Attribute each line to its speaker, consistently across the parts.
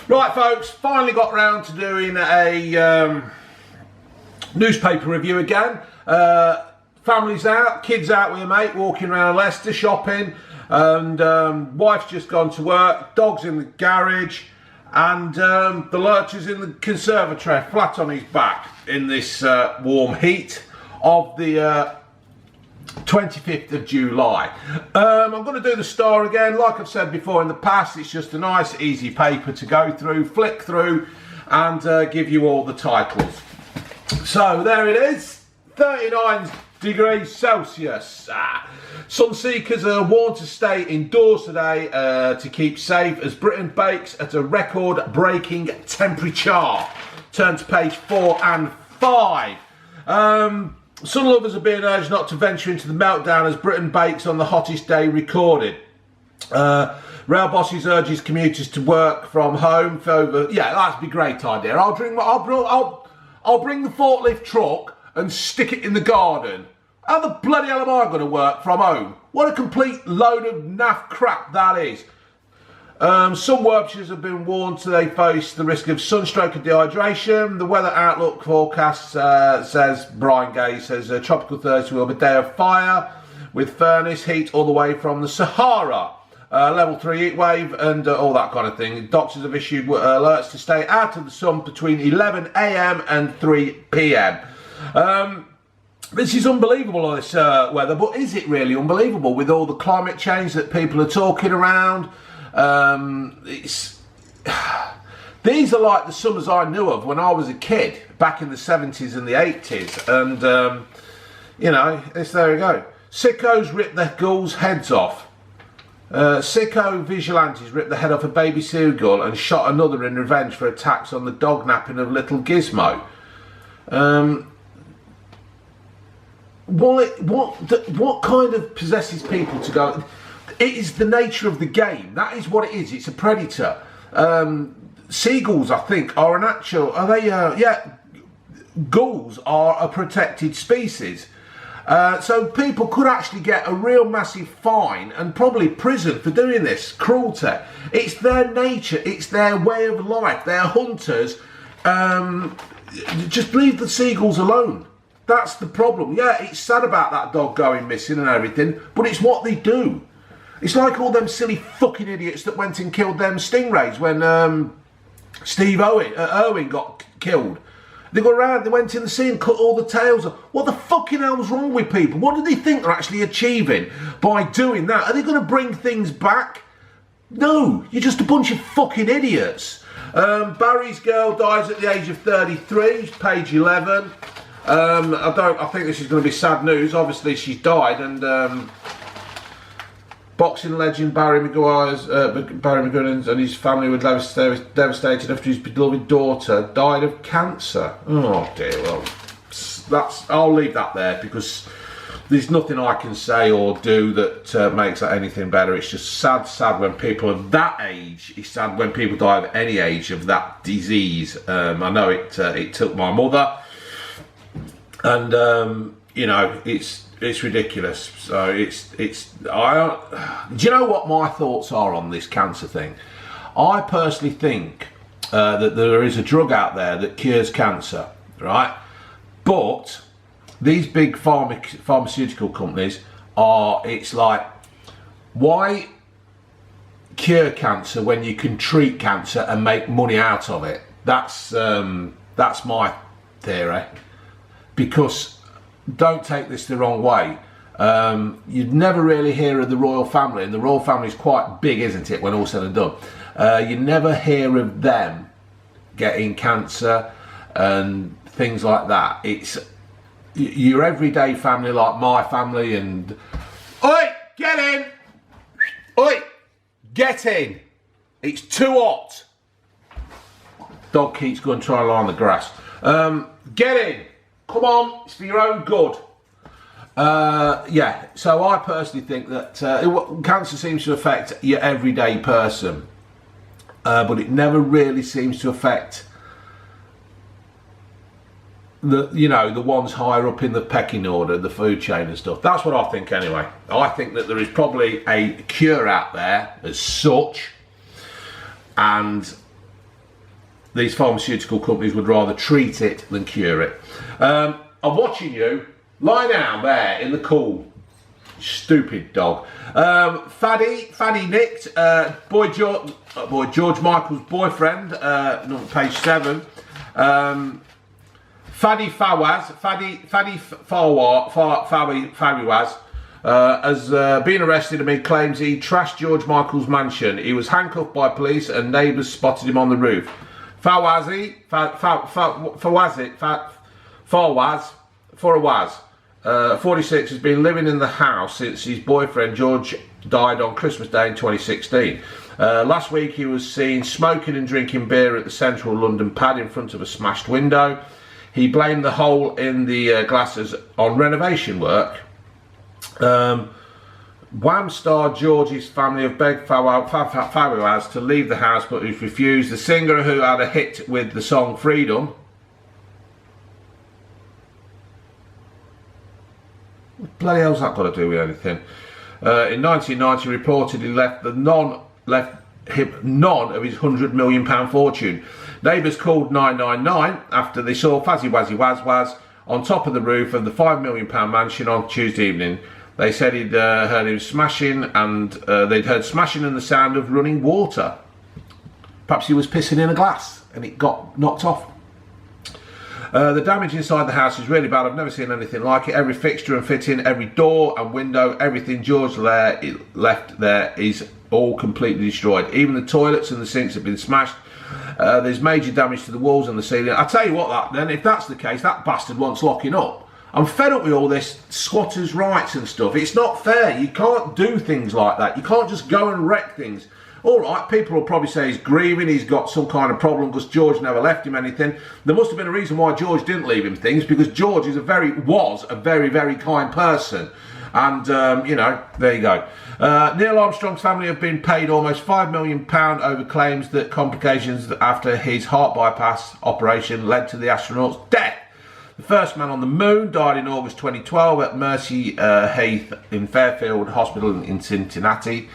Speaker 1: Right, folks, finally got round to doing a newspaper review again. Family's out, kids out with a mate, walking around Leicester shopping, and wife's just gone to work, dog's in the garage, and the lurcher's in the conservatory, flat on his back in this warm heat of the 25th of July. I'm going to do the Star again. Like I've said before in the past, it's just a nice easy paper to go through, flick through, and give you all the titles. So there it is, 39 degrees Celsius. Sun seekers are warned to stay indoors today to keep safe as Britain bakes at a record-breaking temperature. Turn to page 4 and 5. Sun lovers are being urged not to venture into the meltdown as Britain bakes on the hottest day recorded. Rail bosses urges commuters to work from home for over. Yeah, that'd be a great idea. I'll bring the forklift truck and stick it in the garden. How the bloody hell am I going to work from home? What a complete load of naff crap that is. Some workers have been warned they face the risk of sunstroke and dehydration. The weather outlook forecast says, Brian Gay says, tropical Thursday will be a day of fire with furnace heat all the way from the Sahara. Level 3 heat wave and all that kind of thing. Doctors have issued alerts to stay out of the sun between 11 AM and 3 PM. This is unbelievable, all this weather, but is it really unbelievable with all the climate change that people are talking around? These are like the summers I knew of when I was a kid back in the 70s and the 80s, and you know, there we go. Sickos rip their Gulls' heads off. Sicko vigilantes ripped the head off a baby seagull and shot another in revenge for attacks on the dog napping of little Gizmo. What kind of possesses people to go? It is the nature of the game. That is what it is. It's a predator. Seagulls, I think, are an actual. Are they? Yeah, gulls are a protected species. So people could actually get a real massive fine and probably prison for doing this cruelty. It's their nature. It's their way of life. They're hunters. Just leave the seagulls alone. That's the problem. Yeah, it's sad about that dog going missing and everything, but it's what they do. It's like all them silly fucking idiots that went and killed them stingrays when Steve Irwin got killed. They go around, they went in the sea and cut all the tails off. What the fucking hell's wrong with people? What do they think they're actually achieving by doing that? Are they going to bring things back? No, you're just a bunch of fucking idiots. Barry's girl dies at the age of 33, page 11. I think this is going to be sad news. Obviously she's died, and boxing legend Barry McGuinness and his family were devastated after his beloved daughter died of cancer. Oh dear, well, I'll leave that there because there's nothing I can say or do that makes that anything better. It's just sad when people of that age. It's sad when people die of any age of that disease. I know it took my mother, and you know, it's ridiculous. So do you know what my thoughts are on this cancer thing? I personally think that there is a drug out there that cures cancer, right? But these big pharmaceutical companies it's like, why cure cancer when you can treat cancer and make money out of it? That's my theory. Because, don't take this the wrong way, you'd never really hear of the royal family, and the royal family is quite big, isn't it, when all said and done. You never hear of them getting cancer and things like that. It's your everyday family like my family, and oi, get in, oi, get in, it's too hot. Dog keeps going to try and lie on the grass. Get in. Come on, it's for your own good. Yeah, so I personally think that cancer seems to affect your everyday person, but it never really seems to affect the ones higher up in the pecking order, the food chain and stuff. That's what I think anyway. I think that there is probably a cure out there as such, and these pharmaceutical companies would rather treat it than cure it. I'm watching you lie down there in the cool. Stupid dog. Faddy nicked George Michael's boyfriend. Page 7. Faddy Fawaz has been arrested amid claims he trashed George Michael's mansion. He was handcuffed by police and neighbours spotted him on the roof. Fawaz, 46, has been living in the house since his boyfriend George died on Christmas Day in 2016. Last week he was seen smoking and drinking beer at the central London pad in front of a smashed window. He blamed the hole in the glasses on renovation work. Wham star George's family have begged Fawaz to leave the house, but he's refused. The singer, who had a hit with the song Freedom, what bloody hell's that got to do with anything? In 1990, reportedly left him none of his £100 million fortune. Neighbours called 999 after they saw Fazzy Wazzy Waz on top of the roof of the £5 million mansion on Tuesday evening. They said he'd heard him smashing, and they'd heard smashing and the sound of running water. Perhaps he was pissing in a glass and it got knocked off. The damage inside the house is really bad. I've never seen anything like it. Every fixture and fitting, every door and window, everything George left there is all completely destroyed. Even the toilets and the sinks have been smashed. There's major damage to the walls and the ceiling. I tell you what, then, if that's the case, that bastard wants locking up. I'm fed up with all this squatters' rights and stuff. It's not fair. You can't do things like that. You can't just go and wreck things. All right, people will probably say he's grieving, he's got some kind of problem because George never left him anything. There must have been a reason why George didn't leave him things, because George was a very, very kind person. And, you know, there you go. Neil Armstrong's family have been paid almost £5 million over claims that complications after his heart bypass operation led to the astronaut's death. The first man on the moon died in August 2012 at Mercy Heath in Fairfield Hospital in Cincinnati.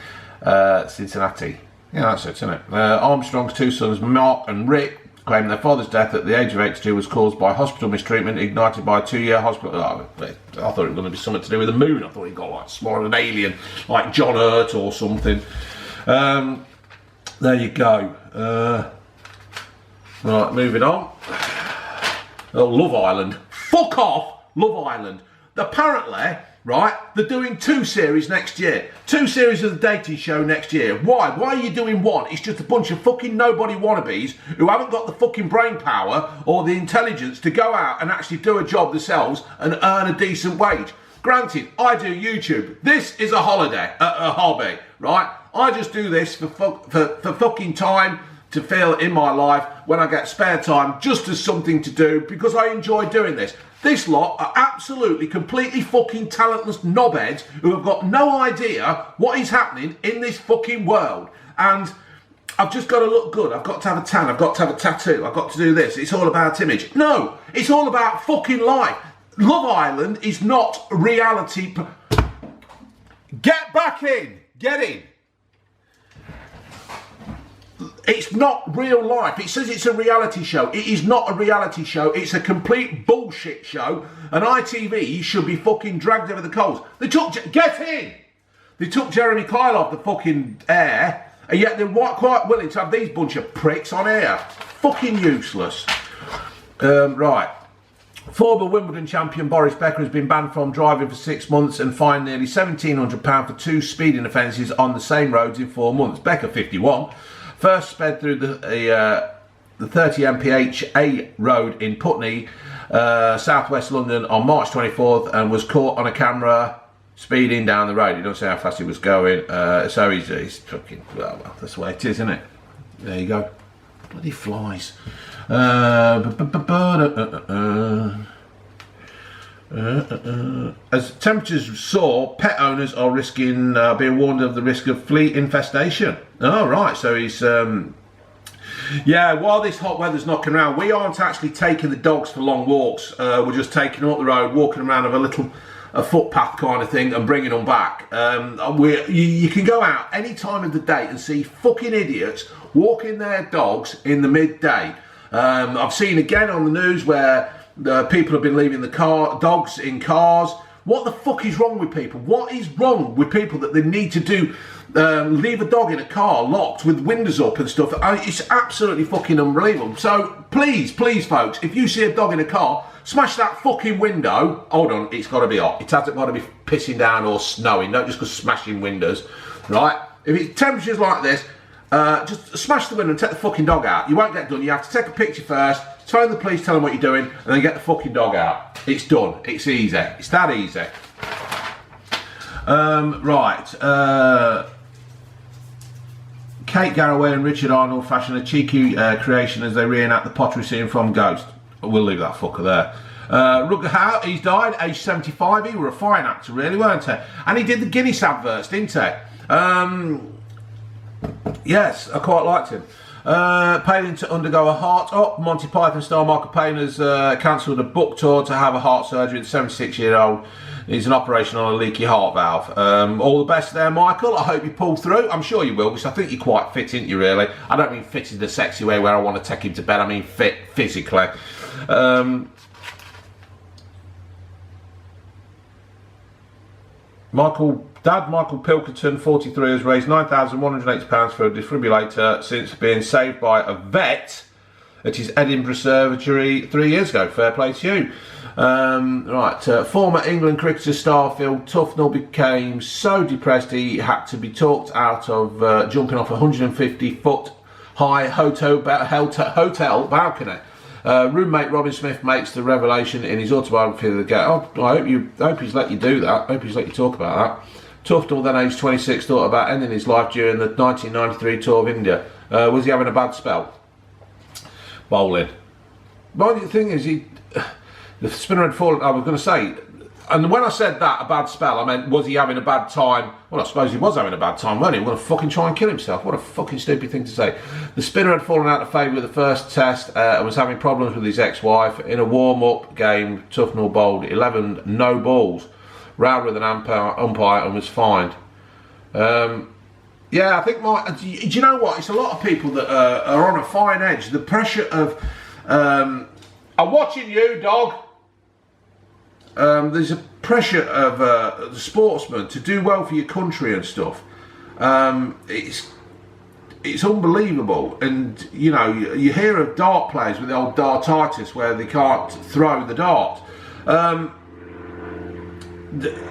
Speaker 1: Cincinnati. Yeah, that's it, isn't it? Armstrong's two sons, Mark and Rick, claimed their father's death at the age of 82 was caused by hospital mistreatment ignited by a 2-year hospital. Oh, I thought it was going to be something to do with the moon. I thought he got like smaller than an alien, like John Hurt or something. There you go. Right, moving on. Oh, Love Island. Fuck off, Love Island. Apparently, right, they're doing 2 series next year. 2 series of the dating show next year. Why? Why are you doing 1? It's just a bunch of fucking nobody wannabes who haven't got the fucking brain power or the intelligence to go out and actually do a job themselves and earn a decent wage. Granted, I do YouTube. This is a holiday, a hobby, right? I just do this for fucking time to fill in my life when I get spare time, just as something to do because I enjoy doing this. This lot are absolutely, completely fucking talentless knobheads who have got no idea what is happening in this fucking world. And I've just got to look good. I've got to have a tan. I've got to have a tattoo. I've got to do this. It's all about image. No, it's all about fucking life. Love Island is not reality. Get back in. Get in. It's not real life. It says it's a reality show. It is not a reality show. It's a complete bullshit show. And ITV should be fucking dragged over the coals. They took... Get in! They took Jeremy Kyle off the fucking air, and yet they're quite willing to have these bunch of pricks on air. Fucking useless. Right. Former Wimbledon champion Boris Becker has been banned from driving for 6 months and fined nearly £1,700 for 2 speeding offences on the same roads in 4 months. Becker, 51, first sped through the 30 mph A road in Putney, southwest London on March 24th and was caught on a camera speeding down the road. You don't see how fast he was going, so he's fucking, well, that's the way it is, isn't it? There you go. Bloody flies. As temperatures soar, pet owners are risking being warned of the risk of flea infestation. Oh, right, so he's... yeah, while this hot weather's knocking around, we aren't actually taking the dogs for long walks. We're just taking them up the road, walking around of a footpath kind of thing and bringing them back. You can go out any time of the day and see fucking idiots walking their dogs in the midday. I've seen again on the news where people have been leaving the dogs in cars. What the fuck is wrong with people? What is wrong with people that they need to do? Leave a dog in a car locked with windows up and stuff. It's absolutely fucking unbelievable. So please, folks, if you see a dog in a car, smash that fucking window. Hold on, it's got to be hot. It hasn't got to be pissing down or snowing. Don't just go smashing windows, right? If it's temperatures like this, just smash the window and take the fucking dog out. You won't get done. You have to take a picture first, phone the police, tell them what you're doing, and then get the fucking dog out. It's done. It's easy. It's that easy. Right. Kate Garraway and Richard Arnold fashion a cheeky creation as they reenact the pottery scene from Ghost. We'll leave that fucker there. Rugby Howe, he's died, aged 75. He were a fine actor, really, weren't he? And he did the Guinness adverts, didn't he? Yes, I quite liked him. Palin to undergo a heart up. Monty Python star Michael Palin has cancelled a book tour to have a heart surgery. The 76-year-old needs an operation on a leaky heart valve. All the best there, Michael. I hope you pull through. I'm sure you will, because I think you're quite fit, aren't you, really? I don't mean fit in the sexy way where I want to take him to bed. I mean fit physically. Michael Pilkington, 43, has raised £9,180 for a defibrillator since being saved by a vet at his Edinburgh surgery 3 years ago. Fair play to you. Former England cricketer Starfield Tufnell became so depressed he had to be talked out of jumping off a 150-foot high hotel balcony. Roommate Robin Smith makes the revelation in his autobiography of the game. I hope he's let you do that. I hope he's let you talk about that. Tufnell, then aged 26, thought about ending his life during the 1993 tour of India. Was he having a bad spell? Bowling. But the thing is, the spinner had fallen. I was going to say, and when I said that, a bad spell, I meant, was he having a bad time? Well, I suppose he was having a bad time, wasn't he? He was going to fucking try and kill himself. What a fucking stupid thing to say. The spinner had fallen out of favour with the first test and was having problems with his ex-wife. In a warm-up game, Tufnell bowled 11 no balls, round with an umpire and was fined. Yeah, I think do you know what? It's a lot of people that are on a fine edge. The pressure of, I'm watching you, dog. There's a pressure of the sportsman to do well for your country and stuff. It's unbelievable, and you know, you hear of dart players with the old dartitis where they can't throw the dart.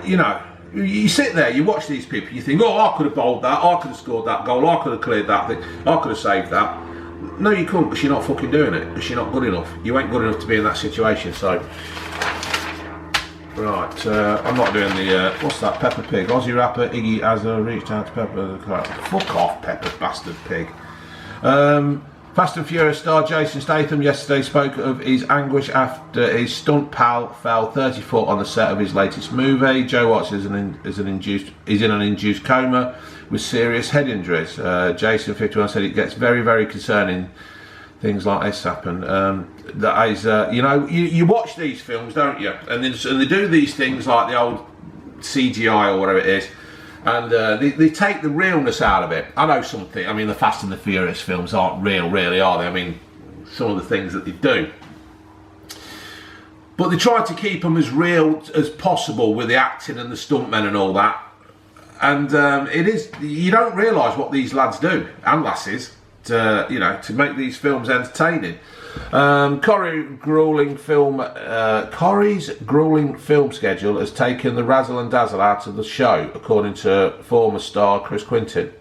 Speaker 1: You know, you sit there, you watch these people, you think, oh, I could have bowled that, I could have scored that goal, I could have cleared that thing, I could have saved that. No, you couldn't, because you're not fucking doing it, because you're not good enough. You ain't good enough to be in that situation. So right, I'm not doing the, what's that, Peppa Pig? Aussie rapper Iggy Azar reached out to Peppa. Fuck off, Peppa bastard pig. Fast and Furious star Jason Statham yesterday spoke of his anguish after his stunt pal fell 30 foot on the set of his latest movie. Joe Watts is in an induced coma with serious head injuries. Jason, 51, said it gets very, very concerning. Things like this happen. That is, you know, you watch these films, don't you? And they do these things like the old CGI or whatever it is, and they take the realness out of it. I know something. I mean, the Fast and the Furious films aren't real, really, are they? I mean, some of the things that they do, but they try to keep them as real as possible with the acting and the stuntmen and all that. And it is, you don't realise what these lads do and lasses. You know, to make these films entertaining. Corrie's grueling film schedule has taken the razzle and dazzle out of the show, according to former star Chris Quintin.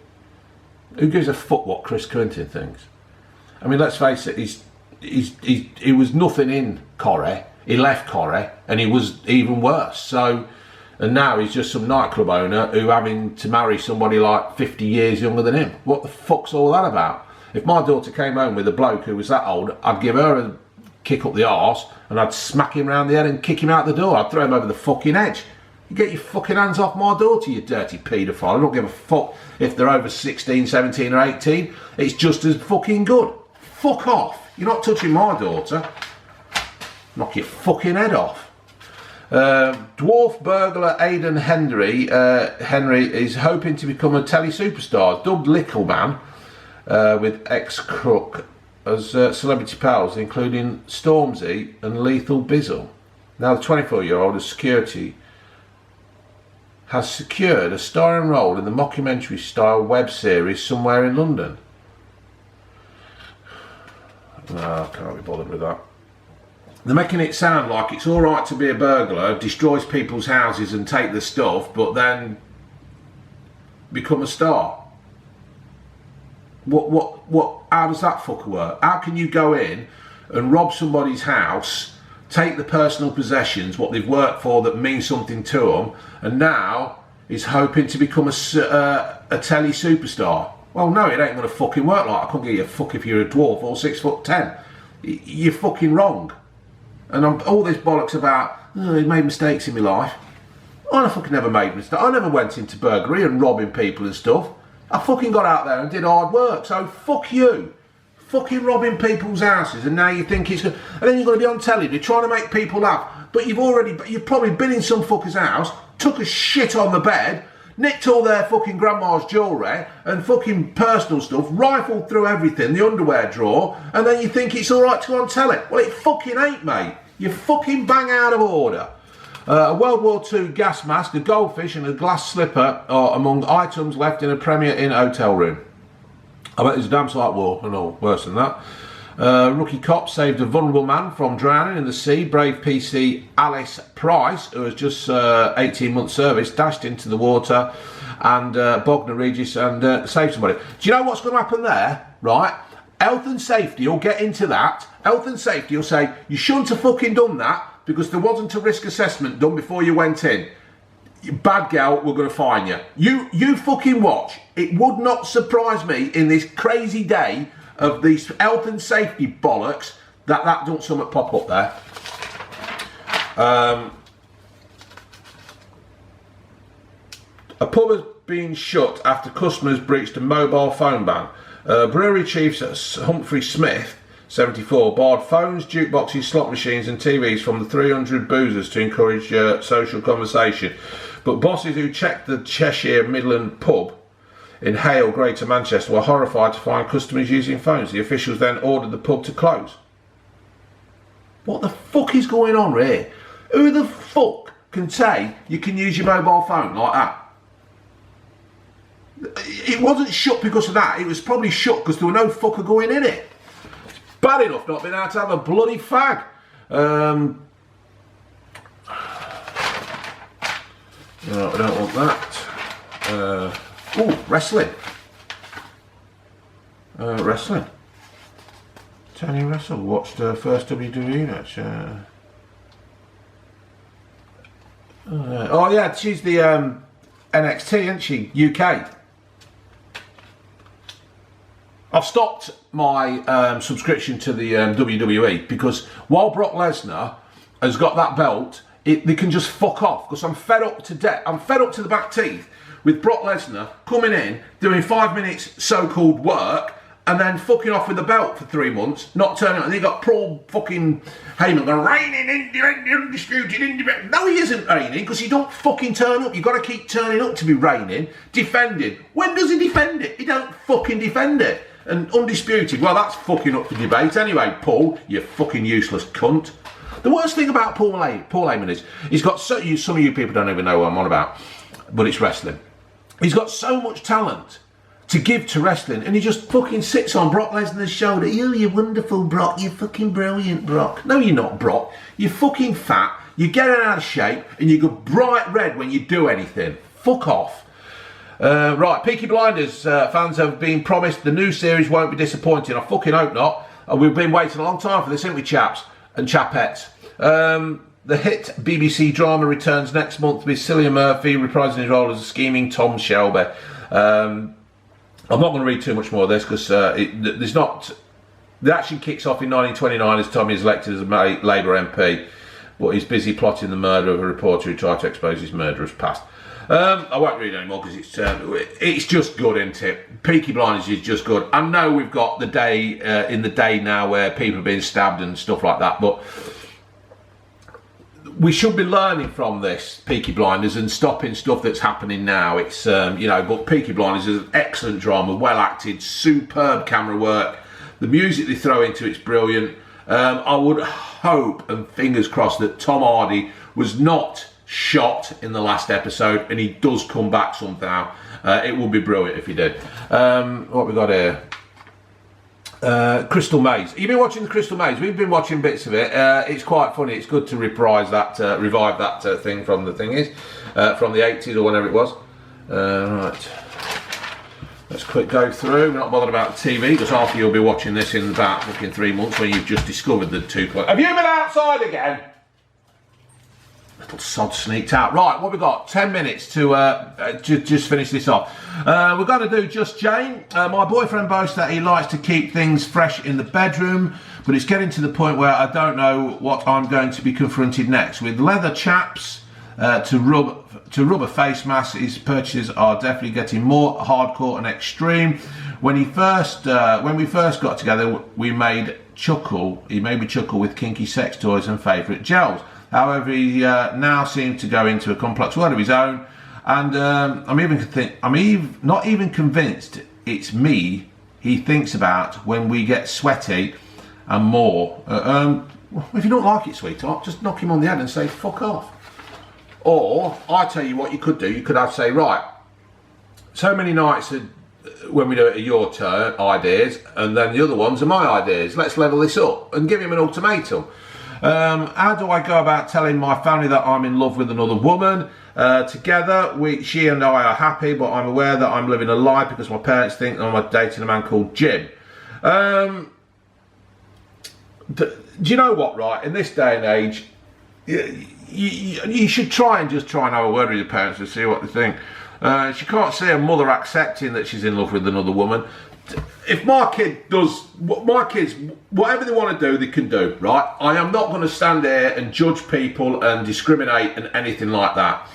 Speaker 1: Who gives a fuck what Chris Quintin thinks? I mean, let's face it, he was nothing in Corrie. He left Corrie, and he was even worse. So, and now he's just some nightclub owner who having to marry somebody like 50 years younger than him. What the fuck's all that about? If my daughter came home with a bloke who was that old, I'd give her a kick up the arse and I'd smack him round the head and kick him out the door. I'd throw him over the fucking edge. You get your fucking hands off my daughter, you dirty paedophile. I don't give a fuck if they're over 16, 17 or 18. It's just as fucking good. Fuck off. You're not touching my daughter. Knock your fucking head off. Dwarf burglar Aidan Henry is hoping to become a telly superstar. Dubbed Little Man, with ex-crook as celebrity pals, including Stormzy and Lethal Bizzle. Now the 24-year-old has secured a starring role in the mockumentary-style web series Somewhere in London. No, I can't be bothered with that. They're making it sound like it's alright to be a burglar, destroys people's houses and take the stuff, but then become a star. What, how does that fucker work? How can you go in and rob somebody's house, take the personal possessions, what they've worked for that means something to them, and now he's hoping to become a telly superstar? Well, no, it ain't gonna fucking work like that. I couldn't give you a fuck if you're a dwarf or 6'10". You're fucking wrong. And all this bollocks about, oh, he made mistakes in my life. I fucking never made mistakes. I never went into burglary and robbing people and stuff. I fucking got out there and did hard work. So fuck you. Fucking robbing people's houses, and now you think it's good. And then you're going to be on telly, you're trying to make people laugh. But you've probably been in some fucker's house, took a shit on the bed, nicked all their fucking grandma's jewellery and fucking personal stuff, rifled through everything, the underwear drawer, and then you think it's alright to go on telly. Well, it fucking ain't, mate. You're fucking bang out of order. A World War II gas mask, a goldfish and a glass slipper are among items left in a Premier Inn hotel room. I bet there's a damn sight worse than that. Rookie cop saved a vulnerable man from drowning in the sea. Brave PC Alice Price, who has just 18 months service, dashed into the water and Bognor Regis and saved somebody. Do you know what's going to happen there? Right? Health and safety will get into that. Health and safety will say, you shouldn't have fucking done that because there wasn't a risk assessment done before you went in. Bad gal, we're going to fine you. You fucking watch. It would not surprise me in this crazy day of these health and safety bollocks that don't something pop up there. A pub has been shut after customers breached a mobile phone ban. Brewery chiefs Humphrey Smith, 74, barred phones, jukeboxes, slot machines and TVs from the 300 boozers to encourage social conversation. But bosses who checked the Cheshire Midland pub in Hale, Greater Manchester, were horrified to find customers using phones. The officials then ordered the pub to close. What the fuck is going on here? Who the fuck can say you can use your mobile phone like that? It wasn't shut because of that. It was probably shut because there were no fucker going in it. It's bad enough not being able to have a bloody fag. No, I don't want that. Wrestling. Wrestling. Tony Russell watched first WWE match. Oh yeah, she's the NXT, isn't she? UK. I've stopped my subscription to the WWE because while Brock Lesnar has got that belt, they can just fuck off because I'm fed up to death. I'm fed up to the back teeth with Brock Lesnar coming in, doing 5 minutes so-called work, and then fucking off with the belt for 3 months, not turning up. And you got Paul fucking Heyman going, reigning undisputed independent. No, he isn't reigning because he don't fucking turn up. You've got to keep turning up to be reigning, defending. When does he defend it? He don't fucking defend it. And undisputed, well, that's fucking up for debate. Anyway, Paul, you fucking useless cunt. The worst thing about Paul Heyman is he's got some of you people don't even know what I'm on about, but it's wrestling. He's got so much talent to give to wrestling, and he just fucking sits on Brock Lesnar's shoulder. Oh, you're wonderful, Brock. You're fucking brilliant, Brock. No, you're not, Brock. You're fucking fat. You get out of shape, and you go bright red when you do anything. Fuck off. Right, Peaky Blinders fans have been promised the new series won't be disappointing. I fucking hope not. We've been waiting a long time for this, haven't we, chaps and chapettes? The hit BBC drama returns next month with Cillian Murphy reprising his role as a scheming Tom Shelby. I'm not going to read too much more of this because there's not. The action kicks off in 1929 as Tommy is elected as a Labour MP, but he's busy plotting the murder of a reporter who tried to expose his murderer's past. I won't read anymore because it's just good, isn't it? Peaky Blinders is just good. I know we've got the day in the day now where people are being stabbed and stuff like that, but we should be learning from this Peaky Blinders and stopping stuff that's happening now. It's but Peaky Blinders is an excellent drama, well acted, superb camera work, The music they throw into it's brilliant. I would hope and fingers crossed that Tom Hardy was not shot in the last episode and he does come back somehow. It would be brilliant if he did. What we got here? Crystal Maze. You've been watching the Crystal Maze. We've been watching bits of it. It's quite funny. It's good to revive that thing from the from the 80s or whenever it was. Right. Let's quick go through. We're not bothered about the TV because half of you'll be watching this in about fucking 3 months when you've just discovered the 2 o'clock. Have you been outside again? Little sod sneaked out. Right, what we got? 10 minutes to just finish this off. We're going to do Just Jane. My boyfriend boasts that he likes to keep things fresh in the bedroom, but it's getting to the point where I don't know what I'm going to be confronted next. With leather chaps to rub a face mask, his purchases are definitely getting more hardcore and extreme. When we first got together, he made me chuckle with kinky sex toys and favourite gels. However, he now seems to go into a complex world of his own, and I'm not even convinced it's me he thinks about when we get sweaty and more. If you don't like it, sweetheart, just knock him on the head and say fuck off. Or I tell you what you could do. You could have say, right, so many nights when we do it are your turn ideas, and then the other ones are my ideas. Let's level this up and give him an ultimatum. How do I go about telling my family that I'm in love with another woman? Together, she and I are happy, but I'm aware that I'm living a lie because my parents think I'm dating a man called Jim. Do you know what, right? In this day and age, you should try and have a word with your parents to see what they think. She can't see a mother accepting that she's in love with another woman. If my kids, whatever they want to do, they can do, right? I am not going to stand there and judge people and discriminate and anything like that.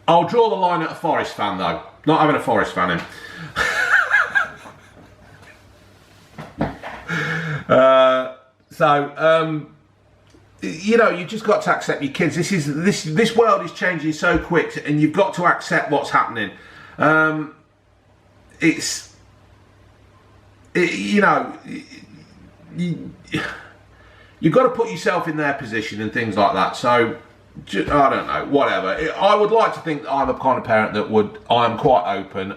Speaker 1: I'll draw the line at a Forest fan, though. Not having a Forest fan in. You know, you just got to accept your kids. This world is changing so quick, and you've got to accept what's happening. You've got to put yourself in their position and things like that. So, I don't know, whatever. I would like to think that I'm a kind of parent that I'm quite open.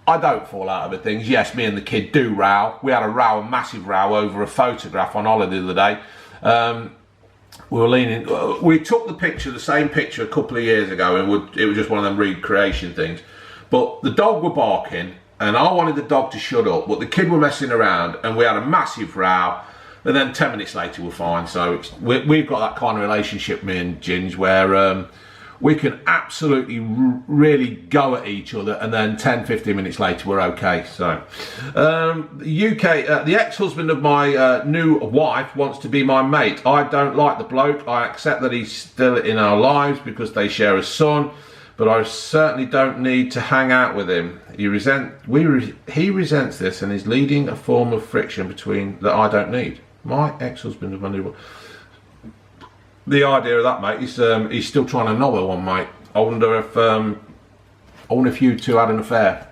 Speaker 1: I don't fall out of things. Yes, me and the kid do row. We had a massive row over a photograph on holiday the other day. We took the same picture a couple of years ago, and it was just one of them recreation things. But the dog were barking, and I wanted the dog to shut up, but the kid were messing around, and we had a massive row. And then 10 minutes later, we're fine. So we've got that kind of relationship, me and Ginge, where we can absolutely really go at each other, and then 10-15 minutes later we're okay. So the ex-husband of my new wife wants to be my mate. I don't like the bloke. I accept that he's still in our lives because they share a son, but I certainly don't need to hang out with him. He resents this and is leading a form of friction between that I don't need. My ex-husband of my new wife. The idea of that, mate, he's still trying to nobble one, mate. I wonder if you two had an affair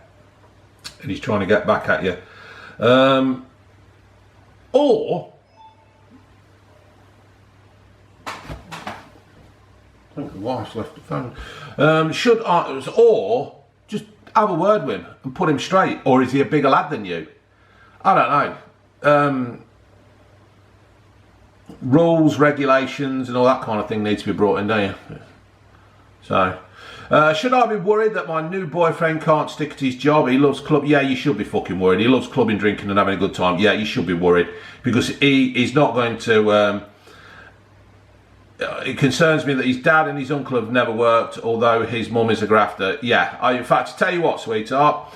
Speaker 1: and he's trying to get back at you. Or I think the wife's left the phone. Or just have a word with him and put him straight. Or is he a bigger lad than you? I don't know. Rules, regulations and all that kind of thing needs to be brought in, don't you? So, should I be worried that my new boyfriend can't stick to his job? He loves club. Yeah, you should be fucking worried. He loves clubbing, drinking and having a good time. Yeah, you should be worried because he's not going to... it concerns me that his dad and his uncle have never worked, although his mum is a grafter. Yeah, in fact, to tell you what, sweetheart,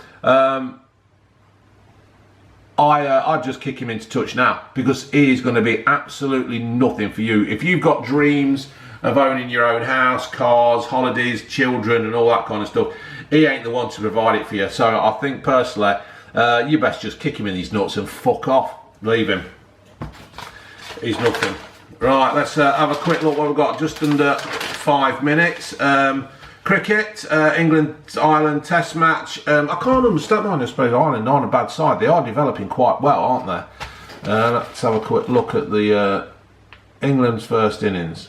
Speaker 1: I'd just kick him into touch now because he is going to be absolutely nothing for you. If you've got dreams of owning your own house, cars, holidays, children and all that kind of stuff, he ain't the one to provide it for you. So I think personally, you best just kick him in his nuts and fuck off. Leave him. He's nothing. Right, let's have a quick look what we've got. Just under 5 minutes. Cricket, England-Ireland Test match. I can't understand. I suppose Ireland aren't a bad side. They are developing quite well, aren't they? Let's have a quick look at the England's first innings.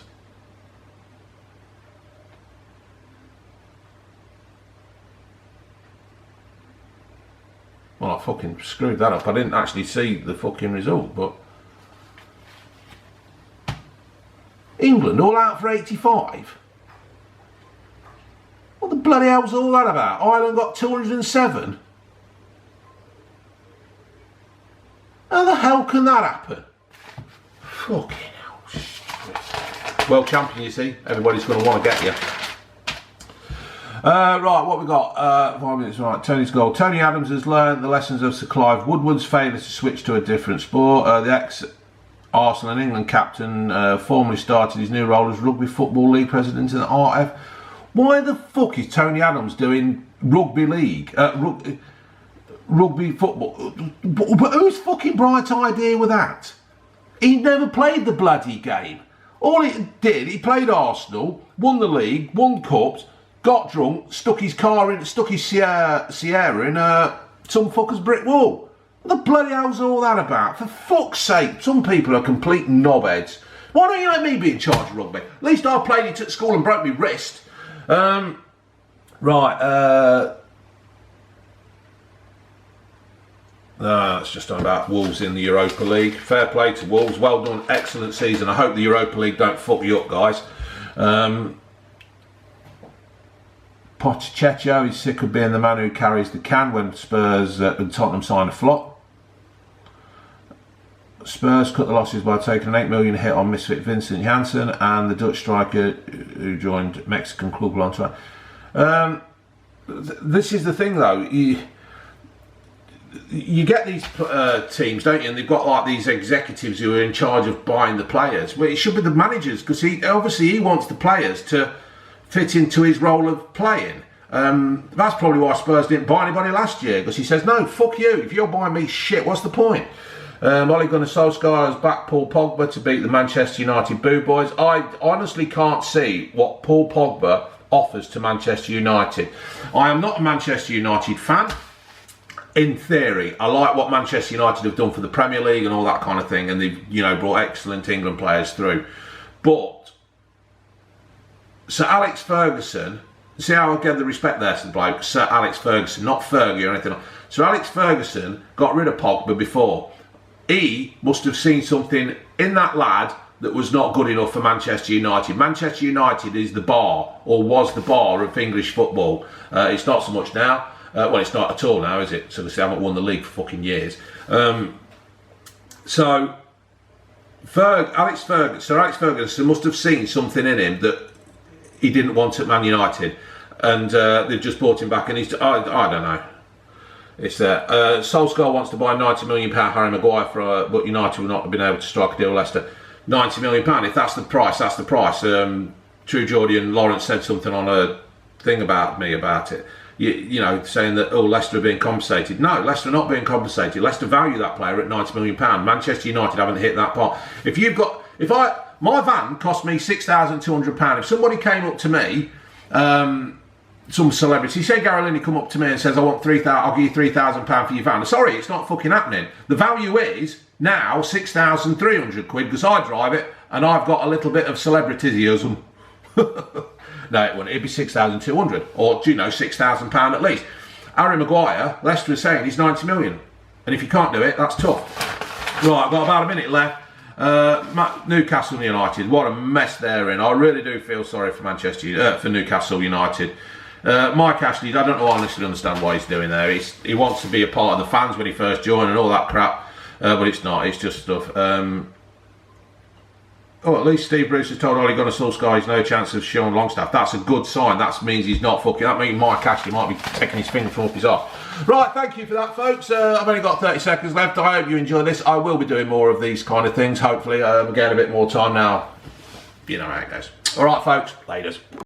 Speaker 1: Well, I fucking screwed that up. I didn't actually see the fucking result, but England all out for 85. What the bloody hell's all that about? Ireland got 207. How the hell can that happen? Fucking hell. Shit. World champion, you see. Everybody's going to want to get you. Right, what we got? 5 minutes, right. Tony's goal. Tony Adams has learned the lessons of Sir Clive Woodward's failure to switch to a different sport. The ex-Arsenal and England captain formally started his new role as Rugby Football League president in the RF. Why the fuck is Tony Adams doing rugby league? Rugby football? But whose fucking bright idea was that? He never played the bloody game. All he did, he played Arsenal, won the league, won cups, got drunk, stuck his Sierra in some fucker's brick wall. What the bloody hell's all that about? For fuck's sake, some people are complete knobheads. Why don't you let me be in charge of rugby? At least I played it at school and broke my wrist. It's just about Wolves in the Europa League. Fair play to Wolves. Well done. Excellent season. I hope the Europa League don't fuck you up, guys. Pochettino is sick of being the man who carries the can when Spurs and Tottenham sign a flop. Spurs cut the losses by taking an 8 million hit on misfit Vincent Janssen and the Dutch striker who joined Mexican club Lantra. This is the thing though, you get these teams, don't you, and they've got like these executives who are in charge of buying the players. Well, it should be the managers, because he wants the players to fit into his role of playing. That's probably why Spurs didn't buy anybody last year, because he says, no, fuck you, if you're buying me shit, what's the point? Ole Gunnar Solskjaer has backed Paul Pogba to beat the Manchester United Boo Boys. I honestly can't see what Paul Pogba offers to Manchester United. I am not a Manchester United fan. In theory, I like what Manchester United have done for the Premier League and all that kind of thing, and they've, brought excellent England players through. But Sir Alex Ferguson, see how I get the respect there to the bloke, Sir Alex Ferguson, not Fergie or anything. Sir Alex Ferguson got rid of Pogba before. He must have seen something in that lad that was not good enough for Manchester United. Manchester United is the bar, or was the bar of English football. It's not so much now. Well, it's not at all now, is it? So they haven't won the league for fucking years. Sir Alex Ferguson must have seen something in him that he didn't want at Man United, and they've just brought him back. And he's, I don't know. It's there. Solskjaer wants to buy £90 million Harry Maguire but United will not have been able to strike a deal with Leicester. £90 million. If that's the price, that's the price. True Geordie and Lawrence said something on a thing about me about it. Saying that, Leicester are being compensated. No, Leicester are not being compensated. Leicester value that player at £90 million. Manchester United haven't hit that part. My van cost me £6,200. If somebody came up to me, some celebrity, say Gary Lineker come up to me and says, I'll give you £3,000 for your van. Sorry, it's not fucking happening. The value is now £6,300 because I drive it and I've got a little bit of celebrityism. No, it wouldn't. It'd be 6,200 or, £6,000 at least. Harry Maguire, Leicester is saying he's 90 million. And if you can't do it, that's tough. Right, I've got about a minute left. Newcastle United, what a mess they're in. I really do feel sorry for for Newcastle United. Mike Ashley, I don't honestly understand why he's doing there. He wants to be a part of the fans when he first joined and all that crap. But it's not, it's just stuff. At least Steve Bruce has told Ole Gunnar Solskjaer he's no chance of Sean Longstaff. That's a good sign. That means he's not fucking. That means Mike Ashley might be taking his finger from up his arse. Right, thank you for that, folks. I've only got 30 seconds left. I hope you enjoy this. I will be doing more of these kind of things, hopefully. I'm getting a bit more time now. You know how it goes. All right, folks. Laters.